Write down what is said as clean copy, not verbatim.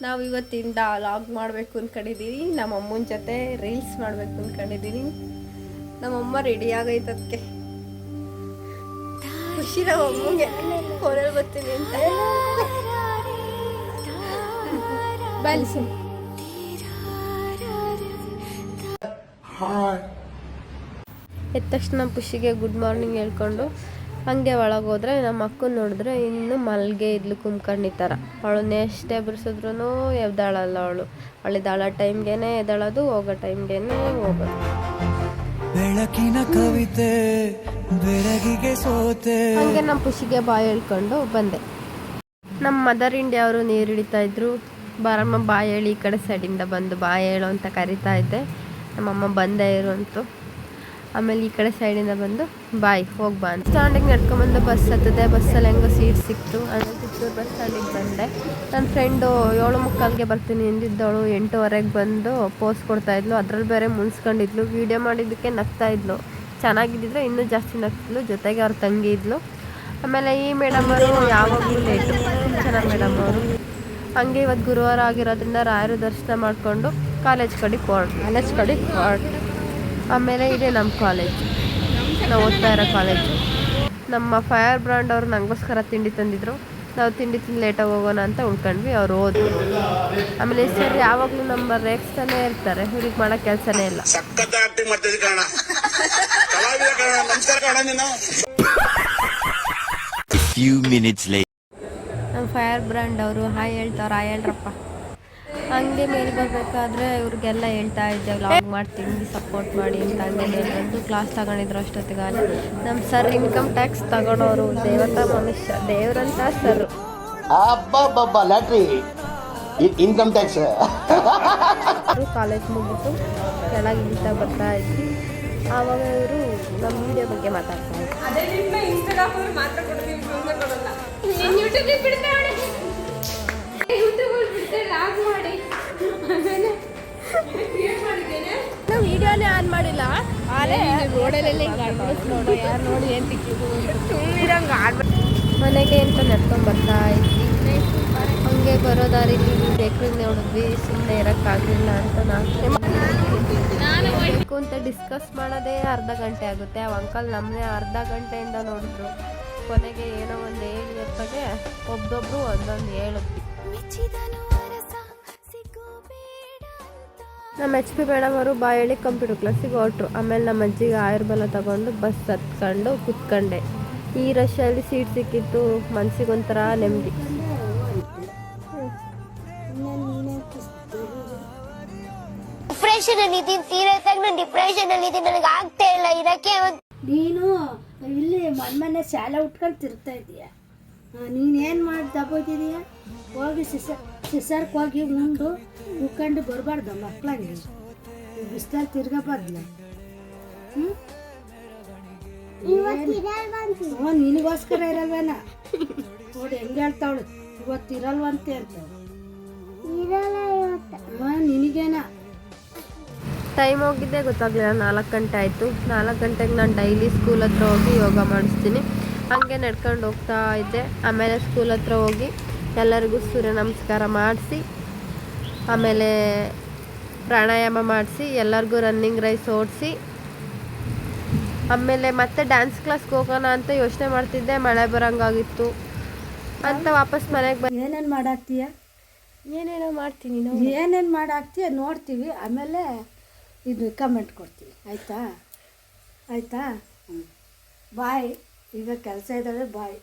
ನಾವು ಇವತ್ತಿಂದ ಲಾಗ್ ಮಾಡಬೇಕು ಅಂದ್ಕೊಂಡಿದ್ದೀವಿ. ನಮ್ಮ ಅಮ್ಮನ ಜೊತೆ ರೀಲ್ಸ್ ಮಾಡಬೇಕು ಅಂದ್ಕೊಂಡಿದ್ದೀನಿ. ನಮ್ಮಮ್ಮ ರೆಡಿ ಆಗೈತೆ ಅದಕ್ಕೆ. ಖುಷಿ ನಮ್ಮ ಅಮ್ಮಗೆ ಫೋನಲ್ಲಿ ಬರ್ತೀನಿ ಅಂತ ಬಲ್ಸಿ. ಎದ್ದ ತಕ್ಷಣ ಖುಷಿಗೆ ಗುಡ್ ಮಾರ್ನಿಂಗ್ ಹೇಳ್ಕೊಂಡು ಹಂಗೆ ಒಳಗೆ ಹೋದ್ರೆ ನಮ್ಮ ಅಕ್ಕನ ನೋಡಿದ್ರೆ ಇನ್ನು ಮಲ್ಗೆ ಇದ್ಲು ಕುಂಬ್ಕೊಂಡಿತ್ತಾರ. ಅವಳನ್ನ ಎಷ್ಟೇ ಬಿಡಿಸಿದ್ರು ಎದ್ದಾಳಲ್ಲ. ಅವಳಿದ್ದಾಳ ಟೈಮ್ಗೆನೆ ಎದ್ದಾಳೋದು, ಹೋಗೋ ಟೈಮ್ಗೆನೆ ಹೋಗೋದು. ಬೆಳಕಿನ ಕವಿತೆ ಬೆಳಗಿಗೆ ಸೋತೆ. ಹಂಗೆ ನಮ್ಮ ಖುಷಿಗೆ ಬಾಯಿ ಹೇಳ್ಕೊಂಡು ಬಂದೆ. ನಮ್ಮ ಮದರ್ ಇಂಡಿಯಾ ಅವರು ನೀರು ಹಿಡಿತಾ ಇದ್ರು. ಬಾರಮ್ಮ ಬಾಯಿ ಹೇಳಿ, ಈ ಕಡೆ ಸೈಡಿಂದ ಬಂದು ಬಾಯಿ ಹೇಳು ಅಂತ ಕರಿತಾ ಇದ್ದೆ. ನಮ್ಮಮ್ಮ ಬಂದೇ ಇರು ಅಂತು. ಆಮೇಲೆ ಈ ಕಡೆ ಸೈಡಿಂದ ಬಂದು ಬಾಯ್ ಹೋಗಿ ಬಾ ಅಂತ ಸ್ಟ್ಯಾಂಡಿಗೆ ನಡ್ಕೊಂಬಂದು ಬಸ್ ಹತ್ತದೆ. ಬಸ್ಸಲ್ಲಿ ಹೆಂಗೋ ಸೀಟ್ ಸಿಕ್ತು. ಆಮೇಲೆ ಚಿತ್ತೂರು ಬಸ್ ಸ್ಟ್ಯಾಂಡಿಗೆ ಬಂದೆ. ನನ್ನ ಫ್ರೆಂಡು 7:45ಗೆ ಬರ್ತೀನಿ ಎಂದಿದ್ದವಳು 8:15ಗೆ ಬಂದು ಪೋಸ್ಟ್ ಕೊಡ್ತಾಯಿದ್ಲು. ಅದ್ರಲ್ಲಿ ಬೇರೆ ಮುನ್ಸ್ಕೊಂಡಿದ್ಲು. ವೀಡಿಯೋ ಮಾಡಿದ್ದಕ್ಕೆ ನಗ್ತಾಯಿದ್ಲು. ಚೆನ್ನಾಗಿದ್ದಿದ್ರೆ ಇನ್ನೂ ಜಾಸ್ತಿ ನಗ್ತಿದ್ಲು. ಜೊತೆಗೆ ಅವ್ರ ತಂಗಿ ಇದ್ಲು. ಆಮೇಲೆ ಈ ಮೇಡಮ್ ಅವರು ಯಾವಾಗಲೂ ಲೇಟು, ಚೆನ್ನಾಗಿ ಮೇಡಮ್ ಅವರು. ಹಂಗೆ ಇವತ್ತು ಗುರುವಾರ ಆಗಿರೋದ್ರಿಂದ ರಾಯರು ದರ್ಶನ ಮಾಡಿಕೊಂಡು ಕಾಲೇಜ್ ಕಡೆಗೆ ಹೊರಟು. ಆಮೇಲೆ ಇದೆ ನಮ್ಮ ಕಾಲೇಜ್, ನಾವು ಓದ್ತಾ ಇರೋ ಕಾಲೇಜು. ನಮ್ಮ ಫೈರ್ ಬ್ರ್ಯಾಂಡ್ ಅವರು ನನಗೋಸ್ಕರ ತಿಂಡಿ ತಂದಿದ್ರು. ನಾವು ತಿಂಡಿ ತಿಂದು ಲೇಟಾಗಿ ಹೋಗೋಣ ಅಂತ ಉಳ್ಕೊಂಡ್ವಿ. ಅವ್ರು ಹೋದ್ರು. ಆಮೇಲೆ ಸರ್ ಯಾವಾಗಲೂ ನಮ್ಮ ರೇಗಿಸ್ತಾನೆ ಇರ್ತಾರೆ. ಇವ್ರಿಗೆ ಮಾಡೋ ಕೆಲಸನೇ ಇಲ್ಲ. ನಮ್ಮ ಫೈರ್ ಬ್ರ್ಯಾಂಡ್ ಅವರು ಹಾಯ್ ಹೇಳ್ರಪ್ಪ. ಹಂಗೆ ಮೇಲೆ ಬರಬೇಕಾದ್ರೆ ಇವ್ರಿಗೆಲ್ಲ ಹೇಳ್ತಾ ಇದ್ದೆ, ವ್ಲಾಗ್ ಮಾಡ್ತೀನಿ ಸಪೋರ್ಟ್ ಮಾಡಿ ಅಂತ. ಹಂಗೆ ಹೇಳ್ಕೊಂಡು ಕ್ಲಾಸ್ ತಗೊಂಡಿದ್ರು. ಅಷ್ಟೊತ್ತಿಗಾಲ ನಮ್ಮ ಸರ್ ಇನ್ಕಮ್ ಟ್ಯಾಕ್ಸ್ ತಗೊಂಡವರು, ದೇವತಾ ಮನುಷ್ಯ, ದೇವ್ರಂತ ಸರ್. ಇನ್ಕಮ್ ಟ್ಯಾಕ್ಸ್ ಕಾಲೇಜ್ ಮುಗಿತು ಕೆಳಗೆ ಇಳಿತಾ ಬರ್ತಾ ಇದ್ವಿ. ಆವಾಗ ಇವರು ನಮ್ಮ ವಿಡಿಯೋ ಬಗ್ಗೆ ಮಾತಾಡ್ತಾ ನಾವು ವಿಡಿಯೋನೇ ಆನ್ ಮಾಡಿಲ್ಲ. ಮನೆಗೆ ಅಂತ ನಡ್ಕೊಂಡು ಬರ್ತಾ ಇದ್ವಿ. ಹಂಗೆ ಬರೋ ದಾರಿಲಿ ಬೇಕ್ರಿಗೆ ನೋಡಿದ್ವಿ. ಸುಮ್ಮನೆ ಇರೋಕ್ಕಾಗಲಿಲ್ಲ ಅಂತ ನಾನು ಬೇಕು ಅಂತ ಡಿಸ್ಕಸ್ ಮಾಡೋದೇ ಅರ್ಧ ಗಂಟೆ ಆಗುತ್ತೆ. ಆ ಅಂಕಲ್ ನಮ್ಮನ್ನೇ ಅರ್ಧ ಗಂಟೆಯಿಂದ ನೋಡಿದ್ರು. ಕೊನೆಗೆ ಏನೋ ಒಂದು ಹೇಳಿ ಹೊತ್ತಿಗೆ ಒಬ್ಬೊಬ್ರು ಒಂದೊಂದು ಹೇಳಿದ್ವಿ. ನಮ್ಮ HP ಮೇಡಮ್ ಅವರು ಬಾಯಿ ಹೇಳಿ ಕಂಪ್ಯೂಟರ್ ಕ್ಲಾಸಿಗೆ ಹೊರಟ್ರು. ಆಮೇಲೆ ನಮ್ಮ ಅಜ್ಜಿಗೆ ಆಯುರ್ಬಲ ತಗೊಂಡು ಬಸ್ ಹತ್ಕೊಂಡು ಕುತ್ಕೊಂಡೆ. ಈ ರಶಲ್ಲಿ ಸೀಟ್ ಸಿಕ್ಕಿತ್ತು. ಮನ್ಸಿಗೊಂಥರ ನೆಮ್ಮದಿ. ಡಿಪ್ರೆಷನ್ ಅಲ್ಲಿ ಇದ್ದೀನಿ, ಸೀರಿಯಸ್ ನಾನು ಡಿಪ್ರೆಷನ್ ಅಲ್ಲಿ ಇದ್ದೀನಿ. ನನಗೆ ಆಗ್ತಾ ಇಲ್ಲ ಇರಕ್ಕೆ. ನೀನು ಇಲ್ಲಿ ಮೊನ್ನೆ ಶಾಲೆ ಉಟ್ಕೊಂಡು ತಿರ್ತಾ ಇದೀಯ. ನೀನೇನು ಮಾಡಿ ತಗೋತಿದೀಯ? ಹೋಗಿ ಸಿಸರ್ಗೆ ಹೋಗಿ ಉಂಡು ಉಕ್ಕೊಂಡು ಬರಬಾರ್ದು ಮಕ್ಕಳಂಗೆ. ಬಿಸ್ಲಲ್ಲಿ ತಿರ್ಗಬಾರ್ದು. ನಿನಗೋಸ್ಕರ ಇರಲ್ವೇನ? ನೋಡಿ ಹೆಂಗೆ ಹೇಳ್ತಾವಳು, ಇವತ್ತಿರಲ್ವಂತೆ ಅಂತ. ನಿನಗೇನ ಟೈಮ್ ಹೋಗಿದ್ದೆ ಗೊತ್ತಾಗಲಿಲ್ಲ. 4 ಗಂಟೆ ಆಯಿತು. 4 ಗಂಟೆಗೆ ನಾನು ಡೈಲಿ ಸ್ಕೂಲ್ ಹತ್ರ ಹೋಗಿ ಯೋಗ ಮಾಡಿಸ್ತೀನಿ. ಹಂಗೆ ನಡ್ಕೊಂಡು ಹೋಗ್ತಾ ಇದ್ದೆ. ಆಮೇಲೆ ಸ್ಕೂಲ್ ಹತ್ರ ಹೋಗಿ ಎಲ್ಲರಿಗೂ ಸೂರ್ಯ ನಮಸ್ಕಾರ ಮಾಡಿಸಿ, ಆಮೇಲೆ ಪ್ರಾಣಾಯಾಮ ಮಾಡಿಸಿ, ಎಲ್ಲರಿಗೂ ರನ್ನಿಂಗ್ ರೈಸ್ ಓಡಿಸಿ, ಆಮೇಲೆ ಮತ್ತೆ ಡ್ಯಾನ್ಸ್ ಕ್ಲಾಸ್ಗೆ ಹೋಗೋಣ ಅಂತ ಯೋಚನೆ ಮಾಡ್ತಿದ್ದೆ. ಮಳೆ ಬರೋಂಗಾಗಿತ್ತು ಅಂತ ವಾಪಸ್ ಮನೆಗೆ ಬಂದು ಏನೇನು ಮಾಡಾಕ್ತೀಯ? ಏನೇನೋ ಮಾಡ್ತೀನಿ. ಏನೇನು ಮಾಡಾಕ್ತೀಯ ನೋಡ್ತೀವಿ. ಆಮೇಲೆ ಇದು ಕಮೆಂಟ್ ಕೊಡ್ತೀವಿ. ಆಯಿತಾ? ಬಾಯ್. ಈಗ ಕೆಲಸ ಇದ್ದಾವೆ. ಬಾಯ್.